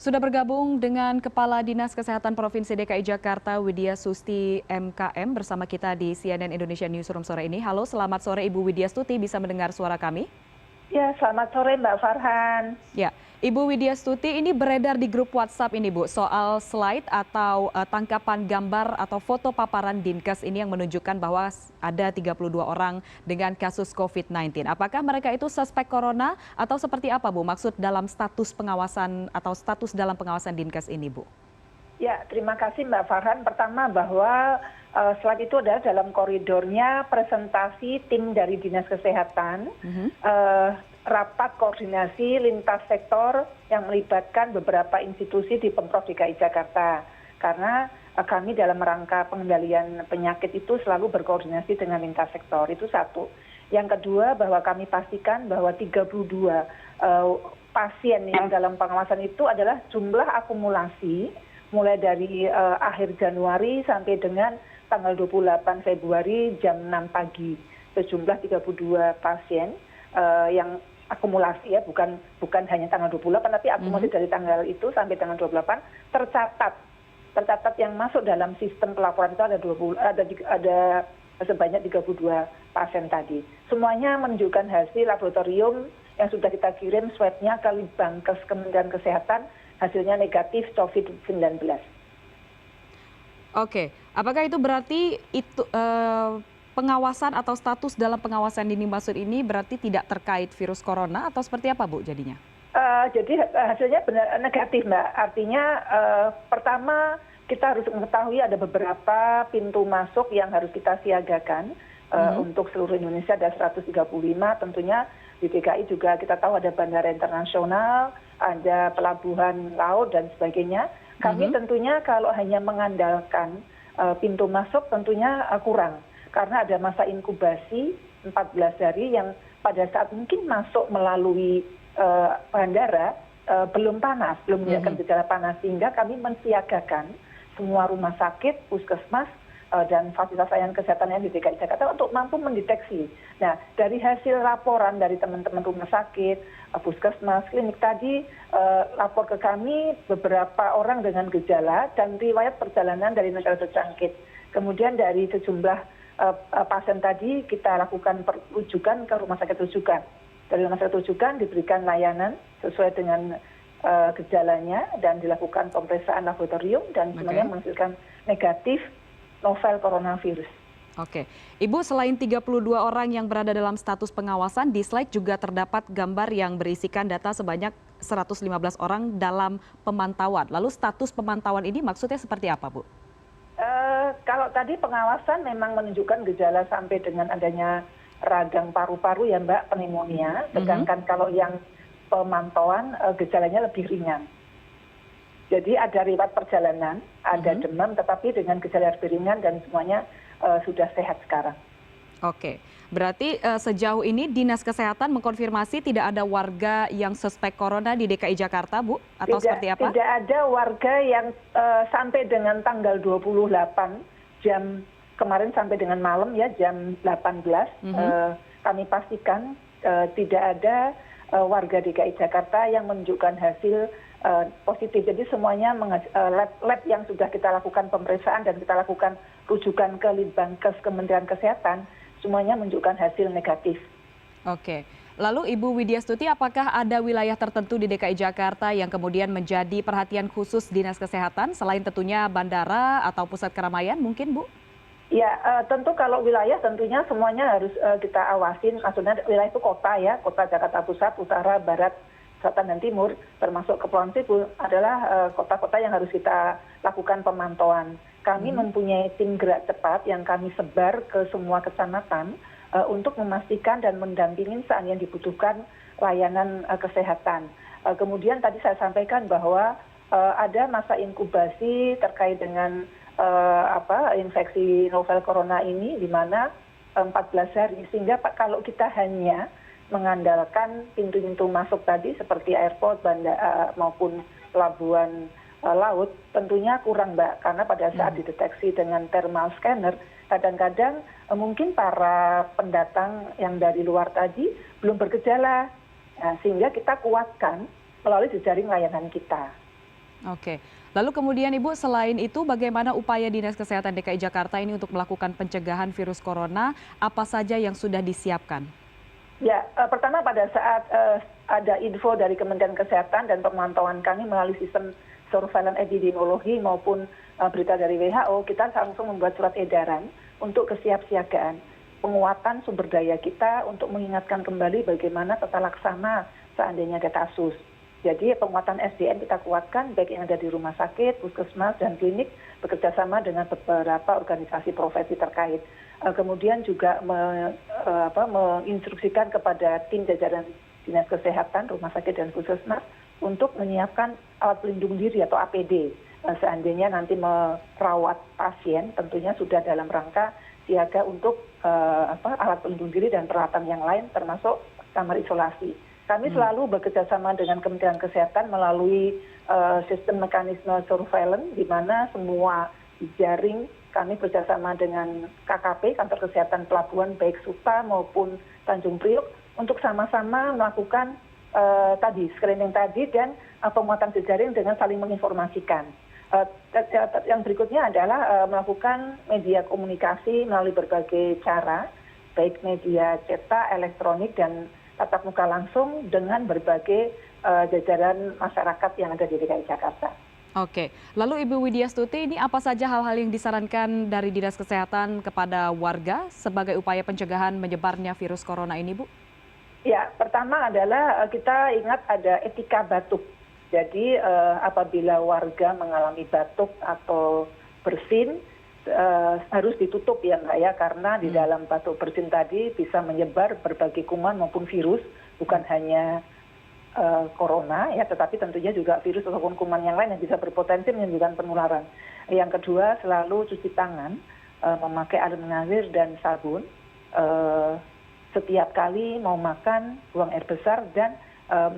Sudah bergabung dengan Kepala Dinas Kesehatan Provinsi DKI Jakarta, Widya Susti MKM, bersama kita di CNN Indonesia Newsroom sore ini. Halo, selamat sore Ibu Widya Stuti, bisa mendengar suara kami? Ya, selamat sore Mbak Farhan. Ya, Ibu Widya Stuti, ini beredar di grup WhatsApp ini Bu, soal slide atau tangkapan gambar atau foto paparan Dinkes ini yang menunjukkan bahwa ada 32 orang dengan kasus COVID-19. Apakah mereka itu suspek corona atau seperti apa Bu maksud dalam status pengawasan atau status dalam pengawasan Dinkes ini Bu? Ya, terima kasih Mbak Farhan. Pertama bahwa slide itu adalah dalam koridornya presentasi tim dari Dinas Kesehatan, rapat koordinasi lintas sektor yang melibatkan beberapa institusi di Pemprov DKI Jakarta. Karena kami dalam rangka pengendalian penyakit itu selalu berkoordinasi dengan lintas sektor, itu satu. Yang kedua bahwa kami pastikan bahwa 32 pasien yang dalam pengawasan itu adalah jumlah akumulasi mulai dari akhir Januari sampai dengan tanggal 28 Februari jam 6 pagi. Sejumlah 32 pasien yang akumulasi ya, bukan hanya tanggal 28 tapi akumulasi dari tanggal itu sampai tanggal 28 tercatat yang masuk dalam sistem pelaporan itu ada sebanyak 32 pasien tadi. Semuanya menunjukkan hasil laboratorium yang sudah kita kirim swabnya ke Litbangkes Kementerian Kesehatan, hasilnya negatif COVID-19. Oke, apakah itu berarti pengawasan atau status dalam pengawasan dini maksud ini berarti tidak terkait virus corona atau seperti apa Bu jadinya? Jadi hasilnya benar negatif Mbak. Artinya pertama kita harus mengetahui ada beberapa pintu masuk yang harus kita siagakan untuk seluruh Indonesia, ada 135 tentunya. Di DKI juga kita tahu ada bandara internasional, ada pelabuhan laut dan sebagainya. Kami tentunya kalau hanya mengandalkan pintu masuk tentunya kurang. Karena ada masa inkubasi 14 hari yang pada saat mungkin masuk melalui bandara belum panas, belum menunjukkan gejala panas. Sehingga kami mensiagakan semua rumah sakit, puskesmas, dan fasilitas layanan kesehatan yang di DKI Jakarta untuk mampu mendeteksi. Nah, dari hasil laporan dari teman-teman rumah sakit, puskesmas, klinik tadi lapor ke kami beberapa orang dengan gejala dan riwayat perjalanan dari negara terjangkit. Kemudian dari sejumlah pasien tadi kita lakukan rujukan ke rumah sakit rujukan. Dari rumah sakit rujukan diberikan layanan sesuai dengan gejalanya dan dilakukan pemeriksaan laboratorium dan semuanya menghasilkan negatif novel coronavirus. Oke, Ibu, selain 32 orang yang berada dalam status pengawasan, di slide juga terdapat gambar yang berisikan data sebanyak 115 orang dalam pemantauan. Lalu status pemantauan ini maksudnya seperti apa, Bu? Kalau tadi pengawasan memang menunjukkan gejala sampai dengan adanya radang paru-paru ya Mbak, pneumonia. Sedangkan kalau yang pemantauan gejalanya lebih ringan. Jadi ada riwayat perjalanan, ada demam, tetapi dengan gejala lebih ringan dan semuanya sudah sehat sekarang. Oke, berarti sejauh ini Dinas Kesehatan mengkonfirmasi tidak ada warga yang suspek corona di DKI Jakarta, Bu? Atau seperti apa? Tidak ada warga yang sampai dengan tanggal 28 jam kemarin sampai dengan malam ya, jam 18, kami pastikan tidak ada warga DKI Jakarta yang menunjukkan hasil positif. Jadi semuanya lab yang sudah kita lakukan pemeriksaan dan kita lakukan rujukan ke Litbangkes Kementerian Kesehatan, semuanya menunjukkan hasil negatif. Oke. Lalu Ibu Widya Stuti, apakah ada wilayah tertentu di DKI Jakarta yang kemudian menjadi perhatian khusus Dinas Kesehatan selain tentunya bandara atau pusat keramaian mungkin, Bu? Ya, tentu kalau wilayah tentunya semuanya harus kita awasin. Maksudnya wilayah itu kota ya, kota Jakarta Pusat, Utara, Barat, Selatan dan Timur, termasuk Kepulauan Seribu adalah kota-kota yang harus kita lakukan pemantauan. Kami mempunyai tim gerak cepat yang kami sebar ke semua kecamatan untuk memastikan dan mendampingi saat yang dibutuhkan layanan kesehatan. Kemudian tadi saya sampaikan bahwa ada masa inkubasi terkait dengan infeksi novel corona ini di mana 14 hari, sehingga kalau kita hanya mengandalkan pintu-pintu masuk tadi seperti airport, bandara maupun pelabuhan laut, tentunya kurang Mbak, karena pada saat dideteksi dengan thermal scanner, kadang-kadang mungkin para pendatang yang dari luar tadi belum bergejala, sehingga kita kuatkan melalui jejaring layanan kita. Oke. Lalu kemudian Ibu, selain itu bagaimana upaya Dinas Kesehatan DKI Jakarta ini untuk melakukan pencegahan virus corona? Apa saja yang sudah disiapkan? Ya, pertama pada saat ada info dari Kementerian Kesehatan dan pemantauan kami melalui sistem surveillance epidemiologi maupun berita dari WHO, kita langsung membuat surat edaran untuk kesiapsiagaan penguatan sumber daya kita untuk mengingatkan kembali bagaimana tata laksana seandainya ada kasus. Jadi penguatan SDM kita kuatkan baik yang ada di rumah sakit, puskesmas, dan klinik bekerjasama dengan beberapa organisasi profesi terkait. Kemudian juga menginstruksikan kepada tim jajaran Dinas Kesehatan, rumah sakit, dan puskesmas untuk menyiapkan alat pelindung diri atau APD. Seandainya nanti merawat pasien, tentunya sudah dalam rangka siaga untuk alat pelindung diri dan peralatan yang lain termasuk kamar isolasi. Kami selalu bekerjasama dengan Kementerian Kesehatan melalui sistem mekanisme surveillance di mana semua jaring kami bekerjasama dengan KKP, Kantor Kesehatan Pelabuhan, baik Suta maupun Tanjung Priok, untuk sama-sama melakukan screening tadi dan penguatan jejaring dengan saling menginformasikan. Yang berikutnya adalah melakukan media komunikasi melalui berbagai cara, baik media cetak, elektronik, dan tatap muka langsung dengan berbagai jajaran masyarakat yang ada di DKI Jakarta. Oke, lalu Ibu Widya Stuti, ini apa saja hal-hal yang disarankan dari Dinas Kesehatan kepada warga sebagai upaya pencegahan menyebarnya virus corona ini, Bu? Ya, pertama adalah kita ingat ada etika batuk. Jadi apabila warga mengalami batuk atau bersin, harus ditutup ya Mbak ya, karena di dalam batuk bersin tadi bisa menyebar berbagai kuman maupun virus, bukan hanya corona ya, tetapi tentunya juga virus ataupun kuman yang lain yang bisa berpotensi menimbulkan penularan. Yang kedua, selalu cuci tangan, memakai air mengalir dan sabun setiap kali mau makan, buang air besar, dan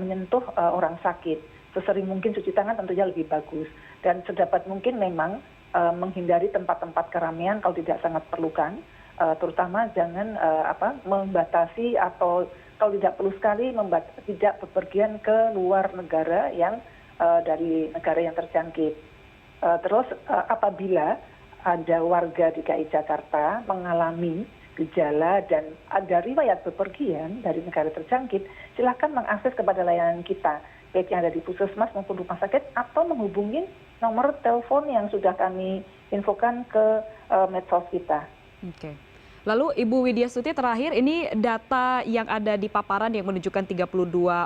menyentuh orang sakit. Sesering mungkin cuci tangan tentunya lebih bagus, dan sedapat mungkin memang menghindari tempat-tempat keramaian kalau tidak sangat perlukan, terutama jangan membatasi atau kalau tidak perlu sekali tidak bepergian ke luar negara yang dari negara yang terjangkit. Terus apabila ada warga DKI Jakarta mengalami gejala dan ada riwayat bepergian dari negara terjangkit, silakan mengakses kepada layanan kita, baik yang ada di puskesmas maupun rumah sakit, atau menghubungi nomor telepon yang sudah kami infokan ke medsos kita. Oke. Lalu Ibu Widya Stuti, terakhir ini data yang ada di paparan yang menunjukkan 32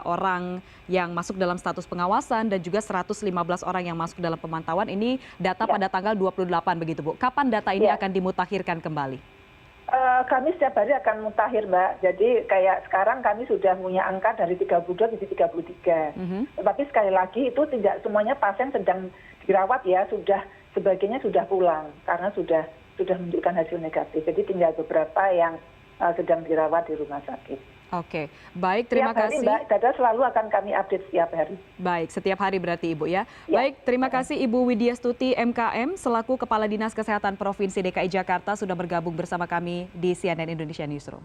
orang yang masuk dalam status pengawasan dan juga 115 orang yang masuk dalam pemantauan, ini data pada tanggal 28 begitu Bu. Kapan data ini akan dimutakhirkan kembali? Kami setiap hari akan mutakhir Mbak, jadi kayak sekarang kami sudah punya angka dari 32 jadi 33. Tetapi sekali lagi itu tidak semuanya pasien sedang dirawat ya, sebagainya sudah pulang karena sudah menunjukkan hasil negatif. Jadi tinggal beberapa yang sedang dirawat di rumah sakit. Oke, baik, terima kasih. Mbak, data selalu akan kami update setiap hari. Baik, setiap hari berarti Ibu ya. Baik, terima kasih Ibu Widya Stuti MKM selaku Kepala Dinas Kesehatan Provinsi DKI Jakarta sudah bergabung bersama kami di CNN Indonesia Newsroom.